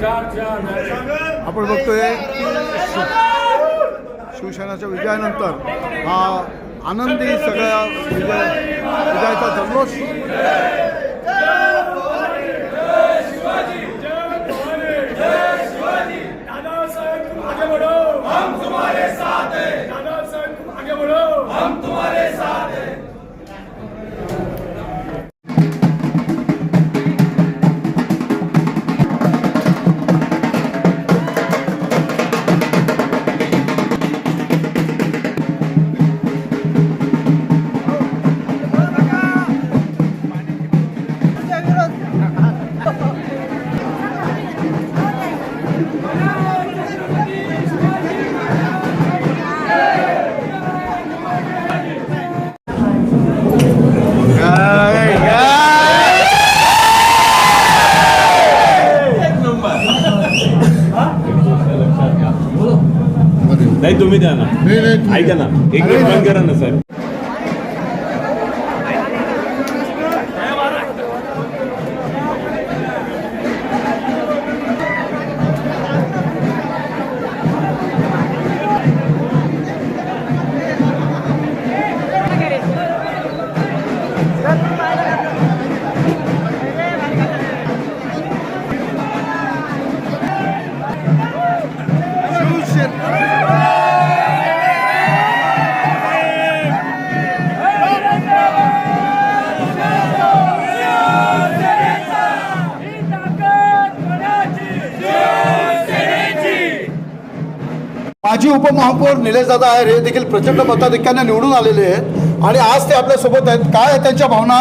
आपण बघतोय शिवसेनेच्या विजयानंतर हा आनंदी सगळ्या विजयाचा जल्लोष नाही तुम्ही द्या ना, ऐका ना, एक मिनिट बंद करा ना साहेब. माजी उपमहापौर निलेशदादा आहेर हे देखील प्रचंड मताधिक्याने निवडून आलेले आहेत आणि आज ते आपल्यासोबत आहेत. काय आहे त्यांच्या भावना,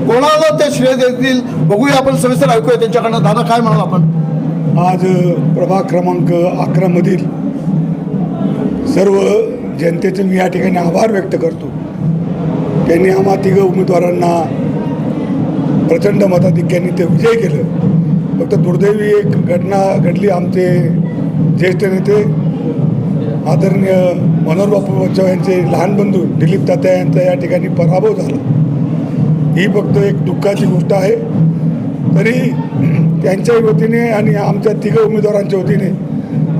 कोणाला ते श्रेय देतील बघूया, आपण सविस्तर ऐकूया त्यांच्याकडनं. दादा काय म्हणाल आपण? आज प्रभाग क्रमांक 11 मधील सर्व जनतेचे मी या ठिकाणी आभार व्यक्त करतो. त्यांनी आम्हा तिघं उमेदवारांना प्रचंड मताधिक्याने ते विजय केलं. फक्त दुर्दैवी एक घटना घडली. आमचे ज्येष्ठ नेते आदरणीय मनोहर बापू बच्चाव यांचे लहान बंधू दिलीप तात्या यांचा या ठिकाणी पराभव झाला. ही फक्त एक दुःखाची गोष्ट आहे. तरी त्यांच्या वतीने आणि आमच्या तिघं उमेदवारांच्या वतीने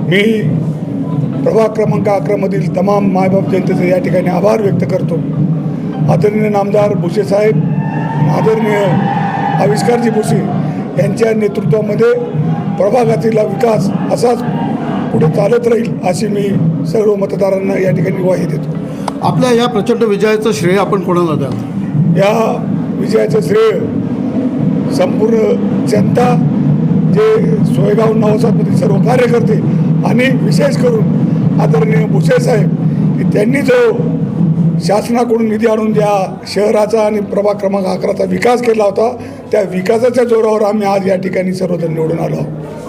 मी प्रभाग क्रमांक 11 मधील तमाम मायबाप जनतेचे या ठिकाणी आभार व्यक्त करतो. आदरणीय नामदार भुसे साहेब, आदरणीय आविष्कारजी भुसे यांच्या नेतृत्वामध्ये प्रभागातील विकास असाच पुढे चालत राहील अशी मी सर्व मतदारांना या ठिकाणी ग्वाही देतो. आपल्या या प्रचंड विजयाचं श्रेय आपण कोणाला द्याल? या विजयाचं श्रेय संपूर्ण जनता, जे सोयगाव नवसामधील सर्व कार्यकर्ते आणि विशेष करून आदरणीय भुसे साहेब की त्यांनी जो शासनाकडून निधी आणून ज्या शहराचा आणि प्रभाग क्रमांक 11चा विकास केला होता, त्या विकासाच्या जोरावर आम्ही आज या ठिकाणी सर्वजण निवडून आलो आहोत.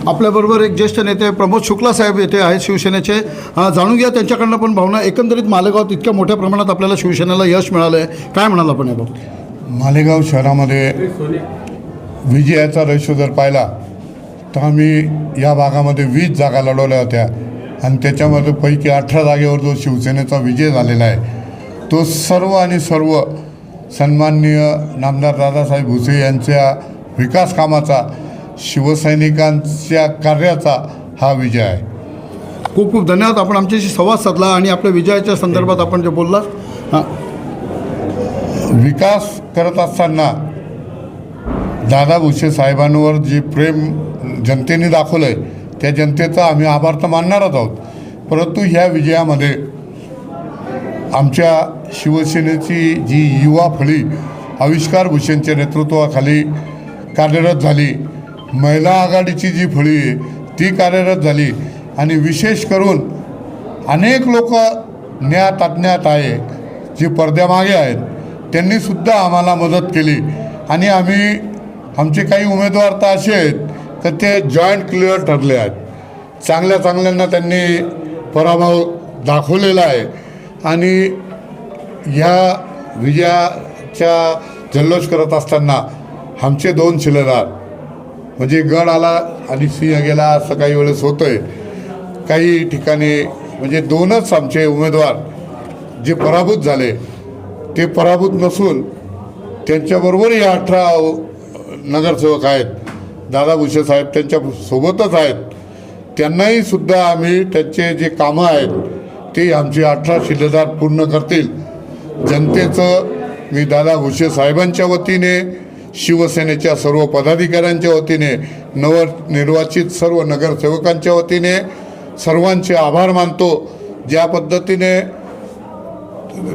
आपल्याबरोबर एक ज्येष्ठ नेते प्रमोद शुक्ला साहेब येथे आहेत शिवसेनेचे. जाणून घ्या त्यांच्याकडनं पण भावना. एकंदरीत मालेगावात इतक्या मोठ्या प्रमाणात आपल्याला शिवसेनेला यश मिळालं आहे, काय म्हणाल आपण याबाबत? मालेगाव शहरामध्ये विजयाचा रेशो जर पाहिला तर आम्ही या भागामध्ये 20 जागा लढवल्या होत्या आणि त्याच्यामध्ये पैकी 18 जागेवर जो शिवसेनेचा विजय झालेला आहे तो सर्व आणि सर्व सन्माननीय नामदार दादासाहेब भुसे यांच्या विकास कामाचा, शिवसैनिकांच्या कार्याचा हा विजय आहे. खूप खूप धन्यवाद. आपण आमच्याशी संवाद साधला आणि आपल्या विजयाच्या संदर्भात आपण जे बोललात. विकास करत असताना दादा भुसे साहेबांवर जे प्रेम जनतेने दाखवलं आहे त्या जनतेचा आम्ही आभार तर मानणारच आहोत. परंतु ह्या विजयामध्ये आमच्या शिवसेनेची जी युवा फळी आविष्कार भुसेंच्या नेतृत्वाखाली कार्यरत झाली, महिला आघाडीची जी फळी आहे ती कार्यरत झाली आणि विशेष करून अनेक लोक ज्ञात अज्ञात आहे जी पडद्यामागे आहेत त्यांनीसुद्धा आम्हाला मदत केली आणि आमचे काही उमेदवार तर असे आहेत तर ते जॉईंट क्लिअर ठरले आहेत. चांगल्या चांगल्यांना त्यांनी पराभव दाखवलेला आहे आणि ह्या विजयाच्या जल्लोष करत असताना आमचे 2 शिलेदार म्हणजे गड आला आणि सिंह गेला असं काही वेळेस होतं आहे. काही ठिकाणी म्हणजे 2च आमचे उमेदवार जे पराभूत झाले ते पराभूत नसून त्यांच्याबरोबर 18 नगरसेवक आहेत दादा भुसे साहेब त्यांच्या सोबतच आहेत. त्यांनाही सुद्धा आम्ही त्यांचे जे कामं आहेत ते आमचे 18 शिलेदार पूर्ण करतील. जनतेचं मी दादा भुसे साहेबांच्या वतीने, शिवसेनेच्या सर्व पदाधिकाऱ्यांच्या वतीने, नवनिर्वाचित सर्व नगरसेवकांच्या वतीने सर्वांचे आभार मानतो. ज्या पद्धतीने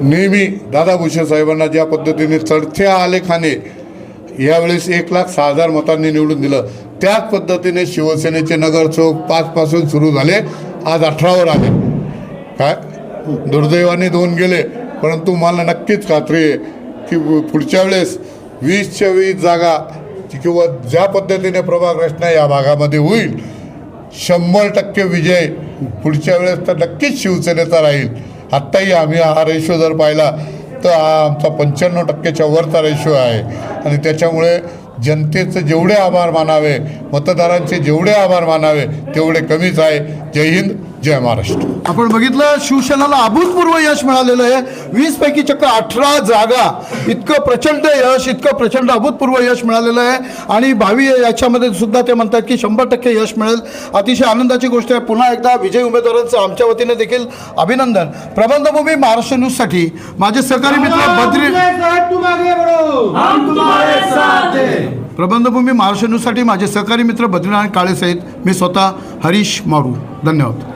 नेहमी दादा भुसे साहेबांना ज्या पद्धतीने चढत्या आलेखाने यावेळेस 1,06,000 मतांनी निवडून दिलं, त्याच पद्धतीने शिवसेनेचे नगरसेवक 5 पासून सुरू झाले, आज 18वर आले. काय दुर्दैवाने 2 गेले, परंतु मला नक्कीच खात्री आहे की पुढच्या वेळेस 20च्या 20 जागा किंवा ज्या पद्धतीने प्रभाग रचना या भागामध्ये होईल 100% विजय पुढच्या वेळेस तर नक्कीच शिवसेनेचा राहील. आत्ताही आम्ही हा रेशो जर पाहिला तर हा आमचा 95%च्या वरचा रेशो आहे. आणि त्याच्यामुळे जनतेचे जेवढे आभार मानावे, मतदारांचे जेवढे आभार मानावे तेवढे कमीच आहे. जय हिंद, जय महाराष्ट्र. आपण बघितलं शिवसेनेला अभूतपूर्व यश मिळालेलं आहे. 20 पैकी चक्क 18 जागा, इतकं प्रचंड यश, इतकं प्रचंड अभूतपूर्व यश मिळालेलं आहे. आणि भावी याच्यामध्ये सुद्धा ते म्हणतात की 100% यश मिळेल. अतिशय आनंदाची गोष्ट आहे. पुन्हा एकदा विजयी उमेदवारांचं आमच्या वतीने देखील अभिनंदन. प्रबंधभूमी महाराष्ट्र न्यूजसाठी माझे सहकारी मित्र प्रबंधभूमी महाराष्ट्र न्यूजसाठी माझे सहकारी मित्र बद्रीनारायण काळे सहित मी स्वतः हरीश मारू. धन्यवाद.